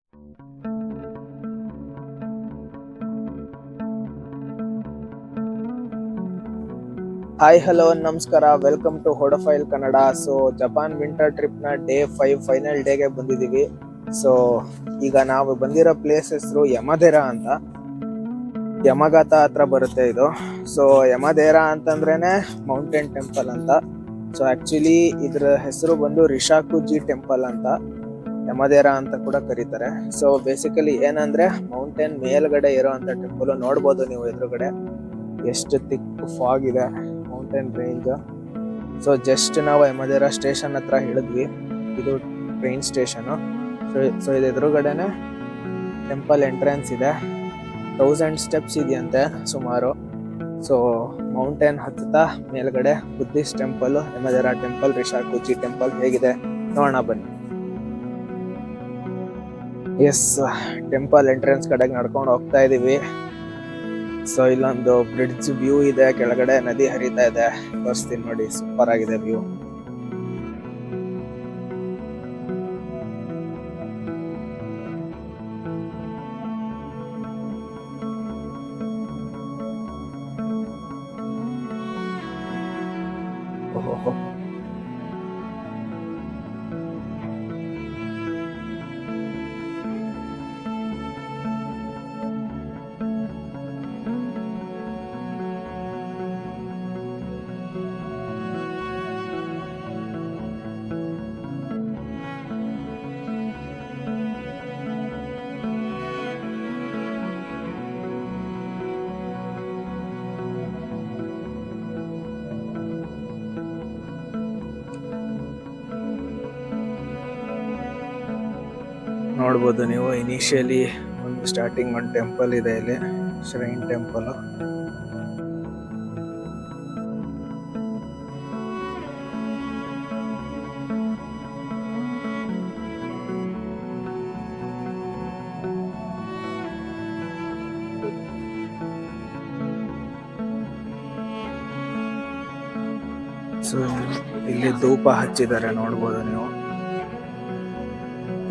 Hi hello ನಮಸ್ಕಾರ, welcome to Hodophile Kannada. So Japan winter trip ನ day 5 final ಡೇಗೆ ಬಂದಿದೀವಿ. ಸೊ ಈಗ ನಾವು ಬಂದಿರೋ ಪ್ಲೇಸ್ ಹೆಸರು ಯಮದೆರಾ ಅಂತ, ಯಮಗಾತ ಹತ್ರ ಬರುತ್ತೆ ಇದು. ಸೊ ಯಮದೆರಾ ಅಂತಂದ್ರೇನೆ ಮೌಂಟೇನ್ ಟೆಂಪಲ್ ಅಂತ. ಸೊ ಆಕ್ಚುಲಿ ಇದ್ರ ಹೆಸರು ಬಂದು ರಿಶಾಕುಜಿ ಟೆಂಪಲ್ ಅಂತ, ಯಮದೆರಾ ಅಂತ ಕೂಡ ಕರೀತಾರೆ. ಸೊ ಬೇಸಿಕಲಿ ಏನಂದ್ರೆ ಮೌಂಟೇನ್ ಮೇಲ್ಗಡೆ ಇರೋಂತ ಟೆಂಪಲ್. ನೋಡ್ಬೋದು ನೀವು ಎದುರುಗಡೆ ಎಷ್ಟು ಥಿಕ್ ಫಾಗ್ ಇದೆ, ಮೌಂಟೇನ್ ರೇಂಜ್. ಸೊ ಜಸ್ಟ್ ನಾವು ಯಮದೆರಾ ಸ್ಟೇಷನ್ ಹತ್ರ ಇಳಿದ್ವಿ. ಇದು ಟ್ರೈನ್ ಸ್ಟೇಷನ್. ಸೊ ಇದು ಎದುರುಗಡೆನೆ ಟೆಂಪಲ್ ಎಂಟ್ರೆನ್ಸ್ ಇದೆ. 1000 ಸ್ಟೆಪ್ಸ್ ಇದೆಯಂತೆ ಸುಮಾರು. ಸೊ ಮೌಂಟೇನ್ ಹತ್ತುತ್ತಾ ಮೇಲ್ಗಡೆ ಬುದ್ಧಿಸ್ಟ್ ಟೆಂಪಲ್, ಯಮದೆರಾ ಟೆಂಪಲ್, ರಿಶಾಕುಜಿ ಟೆಂಪಲ್ ಹೇಗಿದೆ ನೋಡೋಣ ಬನ್ನಿ. ಎಸ್, ಟೆಂಪಲ್ ಎಂಟ್ರೆನ್ಸ್ ಕಡೆಗೆ ನಡ್ಕೊಂಡು ಹೋಗ್ತಾ ಇದೀವಿ. ಸೊ ಇಲ್ಲೊಂದು ಬ್ರಿಡ್ಜ್ ವ್ಯೂ ಇದೆ, ಕೆಳಗಡೆ ನದಿ ಹರಿತಾ ಇದೆ. ತೋರಿಸ್ತೀನಿ ನೋಡಿ, ಸೂಪರ್ ಆಗಿದೆ ವ್ಯೂ. ಓಹೋ, ನೋಡ್ಬೋದು ನೀವು. ಇನಿಷಿಯಲಿ ಒಂದು ಸ್ಟಾರ್ಟಿಂಗ್ ಒಂದು ಟೆಂಪಲ್ ಇದೆ ಇಲ್ಲಿ, ಶ್ರೈನ್ ಟೆಂಪಲ್. ಸೊ ಇಲ್ಲಿ ಧೂಪ ಹಚ್ಚಿದ್ದಾರೆ, ನೋಡ್ಬೋದು ನೀವು.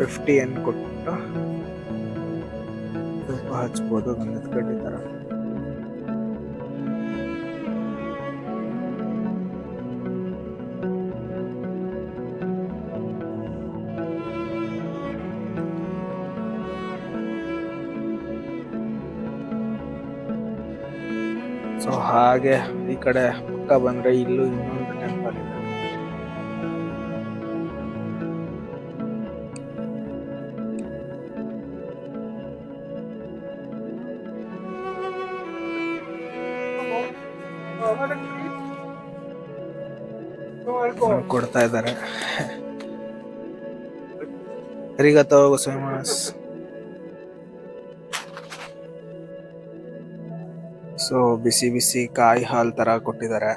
50 yen ಕೊಟ್ಟು ಧೂಪ ಹಚ್ಬೋದು, ಗಂಧದ ಕಡ್ಡಿ ತರ. ಸೊ ಹಾಗೆ ಈ ಕಡೆ ಪಕ್ಕ ಬಂದ್ರೆ ಇಲ್ಲೂ ಇನ್ನೊಂದು ಟೆಂಪಲ್ ಇದೆ. ಕೊಡ್ತಾ ಇದ್ದಾರೆ. ಅರಿಗತೋ ಗೊಸೈಮಾಸ್. ಸೊ ಬಿಸಿ ಬಿಸಿ ಕಾಯಿ ಹಾಲ್ ತರ ಕೊಟ್ಟಿದ್ದಾರೆ.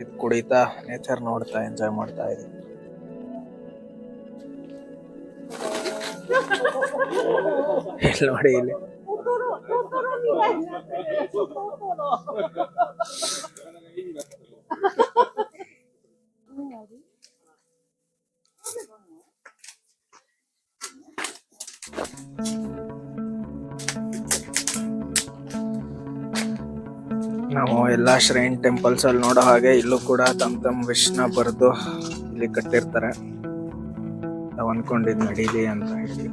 ಇದು ಕುಡಿತಾ ನೇಚರ್ ನೋಡ್ತಾ ಎಂಜಾಯ್ ಮಾಡ್ತಾ ಇದ್ದೀವಿ. ಇಲ್ಲಿ ನೋಡಿ, ಇಲ್ಲಿ ನಾವು ಎಲ್ಲಾ ಶ್ರೈನ್ ಟೆಂಪಲ್ಸ್ ಅಲ್ಲಿ ನೋಡೋ ಹಾಗೆ ಇಲ್ಲೂ ಕೂಡ ತಮ್ಮ ವಿಶ್ನ ಬರೆದು ಇಲ್ಲಿ ಕಟ್ಟಿರ್ತಾರೆ. ನಾವು ಅನ್ಕೊಂಡಿದ್ ನಡೀಲಿ ಅಂತ ಹೇಳಿ.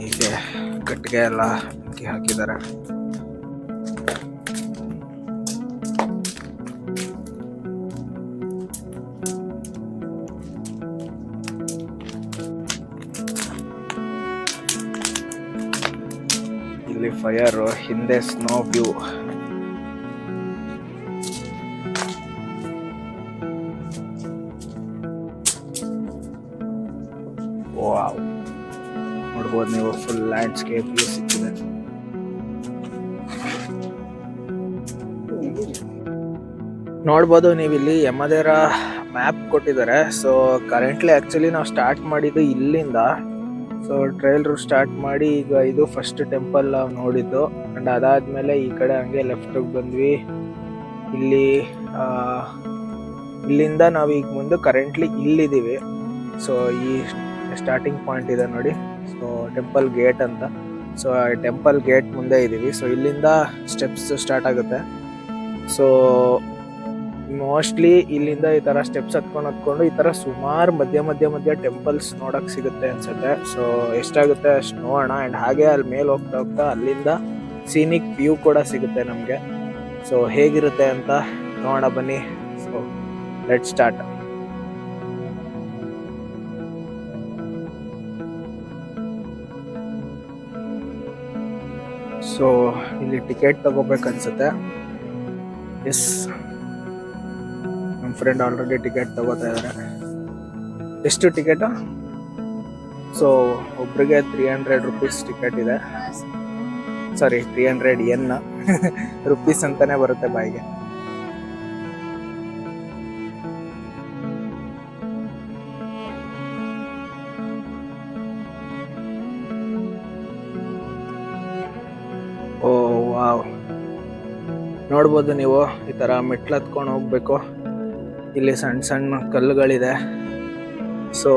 ಹೀಗೆ ಕಟ್ಟಿಗೆ ಎಲ್ಲ ಹಾಕಿದ್ದಾರೆ. ಇಲ್ಲಿ ಫೈರ್, ಹಿಂದೆ ಸ್ನೋ ವ್ಯೂ. ವಾವ್, ನೋಡ್ಬೋದು ನೀವು, ಫುಲ್ ಲ್ಯಾಂಡ್ಸ್ಕೇಪ್ ವ್ಯೂ ಸಿಕ್ಕಿದೆ. ನೋಡ್ಬೋದು ನೀವು ಇಲ್ಲಿ ಯಮದೆರಾ ಮ್ಯಾಪ್ ಕೊಟ್ಟಿದ್ದಾರೆ. ಸೊ ಕರೆಂಟ್ಲಿ ಆಕ್ಚುಲಿ ನಾವು ಸ್ಟಾರ್ಟ್ ಮಾಡಿದ್ದು ಇಲ್ಲಿಂದ. ಸೊ ಟ್ರೈಲರ್ ಸ್ಟಾರ್ಟ್ ಮಾಡಿ ಈಗ ಇದು ಫಸ್ಟ್ ಟೆಂಪಲ್ ನಾವು ನೋಡಿದ್ದು. ಅಂಡ್ ಅದಾದ್ಮೇಲೆ ಈ ಕಡೆ ಹಂಗೆ ಲೆಫ್ಟ್ ಬಂದ್ವಿ. ಇಲ್ಲಿ ಇಲ್ಲಿಂದ ನಾವೀಗ ಮುಂದೆ ಕರೆಂಟ್ಲಿ ಇಲ್ಲಿದ್ದೀವಿ. ಸೊ ಈ ಸ್ಟಾರ್ಟಿಂಗ್ ಪಾಯಿಂಟ್ ಇದೆ ನೋಡಿ, ಸೊ ಟೆಂಪಲ್ ಗೇಟ್ ಅಂತ. ಸೊ ಟೆಂಪಲ್ ಗೇಟ್ ಮುಂದೆ ಇದ್ದೀವಿ. ಸೊ ಇಲ್ಲಿಂದ ಸ್ಟೆಪ್ಸ್ ಸ್ಟಾರ್ಟ್ ಆಗುತ್ತೆ. ಸೊ ಮೋಸ್ಟ್ಲಿ ಇಲ್ಲಿಂದ ಈ ತರ ಸ್ಟೆಪ್ಸ್ ಹತ್ಕೊಂಡು ಈ ತರ ಸುಮಾರು ಮಧ್ಯ ಟೆಂಪಲ್ಸ್ ನೋಡಕ್ ಸಿಗುತ್ತೆ ಅನ್ಸುತ್ತೆ. ಸೊ ಎಷ್ಟಾಗುತ್ತೆ ಅಷ್ಟು ನೋಡೋಣ. ಅಂಡ್ ಹಾಗೆ ಅಲ್ಲಿ ಮೇಲೆ ಹೋಗ್ತಾ ಅಲ್ಲಿಂದ ಸೀನಿಕ್ ವ್ಯೂ ಕೂಡ ಸಿಗುತ್ತೆ ನಮ್ಗೆ. ಸೊ ಹೇಗಿರುತ್ತೆ ಅಂತ ನೋಡೋಣ ಬನ್ನಿ. So let start. ಸೊ ಇಲ್ಲಿ ಟಿಕೆಟ್ ತಗೋಬೇಕನ್ಸುತ್ತೆ. ಎಸ್, ನಮ್ಮ ಫ್ರೆಂಡ್ ಆಲ್ರೆಡಿ ಟಿಕೆಟ್ ತಗೋತಾ ಇದ್ದಾರೆ. ಎಷ್ಟು ಟಿಕೆಟ್? ಸೊ ಒಬ್ರಿಗೆ 300 ರುಪೀಸ್ ಟಿಕೆಟ್ ಇದೆ. ಸಾರಿ, 300 yen ರುಪೀಸ್ ಅಂತಾನೆ ಬರುತ್ತೆ ಬಾಯಿಗೆ. ಓ ವಾವ್, ನೋಡ್ಬೋದು ನೀವು ಈ ತರ ಮೆಟ್ಲು ಹತ್ಕೊಂಡು ಹೋಗ್ಬೇಕು. ಇಲ್ಲಿ ಸಣ್ಣ ಸಣ್ಣ ಕಲ್ಲುಗಳಿದೆ. ಸೊ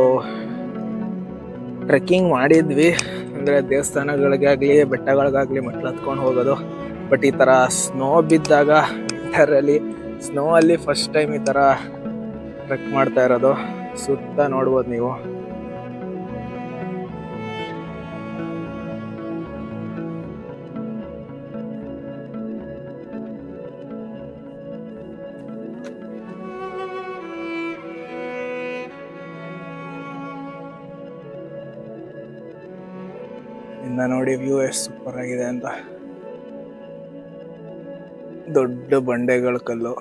ಟ್ರೆಕ್ಕಿಂಗ್ ಮಾಡಿದ್ವಿ, ಅಂದ್ರೆ ದೇವಸ್ಥಾನಗಳಿಗಾಗ್ಲಿ ಬೆಟ್ಟಗಳಿಗಾಗ್ಲಿ ಮೆಟ್ಲು ಹತ್ಕೊಂಡು ಹೋಗೋದು. ಬಟ್ ಈ ತರ ಸ್ನೋ ಬಿದ್ದಾಗ ವಿಂಟರಲ್ಲಿ, ಸ್ನೋ ಅಲ್ಲಿ ಫಸ್ಟ್ ಟೈಮ್ ಈ ತರ ಟ್ರೆಕ್ ಮಾಡ್ತಾ ಇರೋದು. ಸುತ್ತ ನೋಡ್ಬೋದು ನೀವು. ಇಂದ ನೋಡಿ ವ್ಯೂ ಎಷ್ಟು ಸೂಪರ್ ಆಗಿದೆ ಅಂತ. ದೊಡ್ಡ ಬಂಡೆಗಳ ಕಲ್ಲು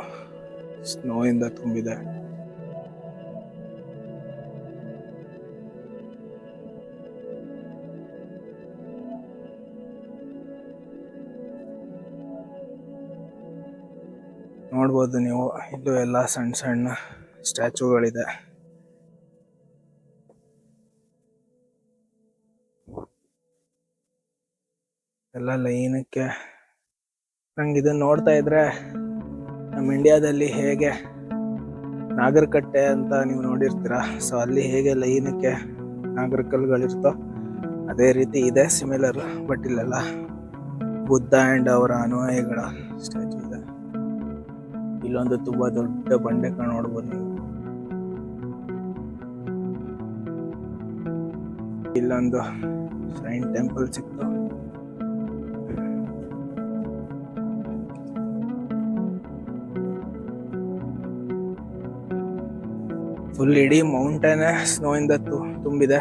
ಸ್ನೋ ಇಂದ ತುಂಬಿದೆ. ನೋಡ್ಬೋದು ನೀವು, ಇಲ್ಲೂ ಎಲ್ಲ ಸಣ್ಣ ಸಣ್ಣ ಸ್ಟ್ಯಾಚುಗಳಿದೆ. ಎಲ್ಲ ಲೈನಕ್ಕೆ. ನಂಗೆ ಇದನ್ನ ನೋಡ್ತಾ ಇದ್ರೆ ನಮ್ಮ ಇಂಡಿಯಾದಲ್ಲಿ ಹೇಗೆ ನಾಗರಕಟ್ಟೆ ಅಂತ ನೀವು ನೋಡಿರ್ತೀರಾ, ಸೊ ಅಲ್ಲಿ ಹೇಗೆ ಲೈನಕ್ಕೆ ನಾಗರಕಲ್ಲುಗಳಿರ್ತೋ ಅದೇ ರೀತಿ ಇದೆ, ಸಿಮಿಲರ್. ಬಟ್ ಇಲ್ಲೆಲ್ಲ ಬುದ್ಧ ಅಂಡ್ ಅವರ ಅನುಯಾಯಿಗಳ ಸ್ಟ್ಯಾಚು ಇದೆ. ಇಲ್ಲೊಂದು ತುಂಬಾ ದೊಡ್ಡ ಬಂಡೆ ನೋಡ್ಬೋದು ನೀವು. ಇಲ್ಲೊಂದು ಶ್ರೈನ್ ಟೆಂಪಲ್ ಸಿಕ್ತು. ಫುಲ್ ಇಡೀ ಮೌಂಟೇನ್ ಸ್ನೋ ಇಂದ ತುಂಬಿದೆ.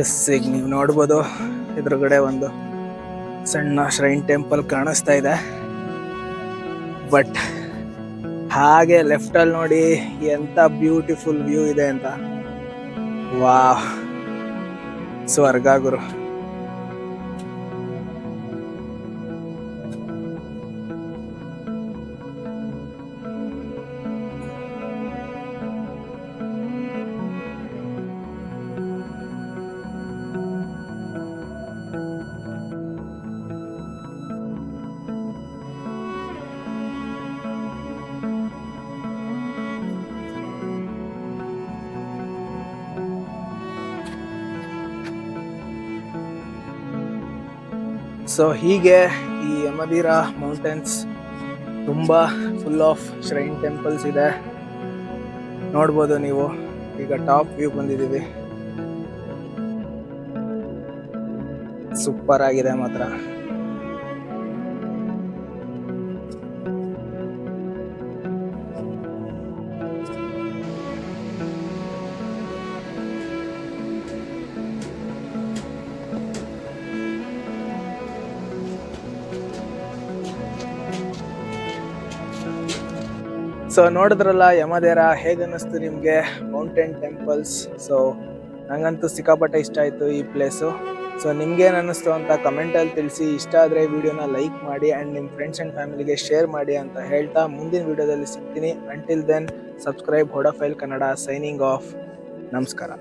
ಎಸ್, ಈಗ ನೀವು ನೋಡ್ಬೋದು ಎದುರುಗಡೆ ಒಂದು ಸಣ್ಣ ಶ್ರೈನ್ ಟೆಂಪಲ್ ಕಾಣಿಸ್ತಾ ಇದೆ. ಬಟ್ ಹಾಗೆ ಲೆಫ್ಟ್ ಅಲ್ಲಿ ನೋಡಿ ಎಂತ ಬ್ಯೂಟಿಫುಲ್ ವ್ಯೂ ಇದೆ ಅಂತ. ವಾಹ್, ಸ್ವರ್ಗ ಗುರು. ಸೊ ಹೀಗೆ ಈ ಯಮದೀರಾ ಮೌಂಟೇನ್ಸ್ ತುಂಬಾ ಫುಲ್ ಆಫ್ ಶ್ರೈನ್ ಟೆಂಪಲ್ಸ್ ಇದೆ, ನೋಡ್ಬೋದು ನೀವು. ಈಗ ಟಾಪ್ ವ್ಯೂ ಬಂದಿದ್ದೀವಿ, ಸೂಪರ್ ಆಗಿದೆ ಮಾತ್ರ. ಸೊ ನೋಡಿದ್ರಲ್ಲ ಯಮದೇರ, ಹೇಗನ್ನಿಸ್ತು ನಿಮಗೆ ಮೌಂಟೇನ್ ಟೆಂಪಲ್ಸ್? ಸೊ ನಂಗಂತೂ ಸಿಕ್ಕಾಪಟ್ಟೆ ಇಷ್ಟ ಆಯಿತು ಈ ಪ್ಲೇಸು. ಸೊ ನಿಮ್ಗೇನು ಅನ್ನಿಸ್ತು ಅಂತ ಕಮೆಂಟಲ್ಲಿ ತಿಳಿಸಿ. ಇಷ್ಟ ಆದರೆ ವಿಡಿಯೋನ ಲೈಕ್ ಮಾಡಿ ಆ್ಯಂಡ್ ನಿಮ್ಮ ಫ್ರೆಂಡ್ಸ್ ಆ್ಯಂಡ್ ಫ್ಯಾಮಿಲಿಗೆ ಶೇರ್ ಮಾಡಿ ಅಂತ ಹೇಳ್ತಾ ಮುಂದಿನ ವಿಡಿಯೋದಲ್ಲಿ ಸಿಗ್ತೀನಿ. Until then, subscribe Hodophile Kannada, signing off. ನಮಸ್ಕಾರ.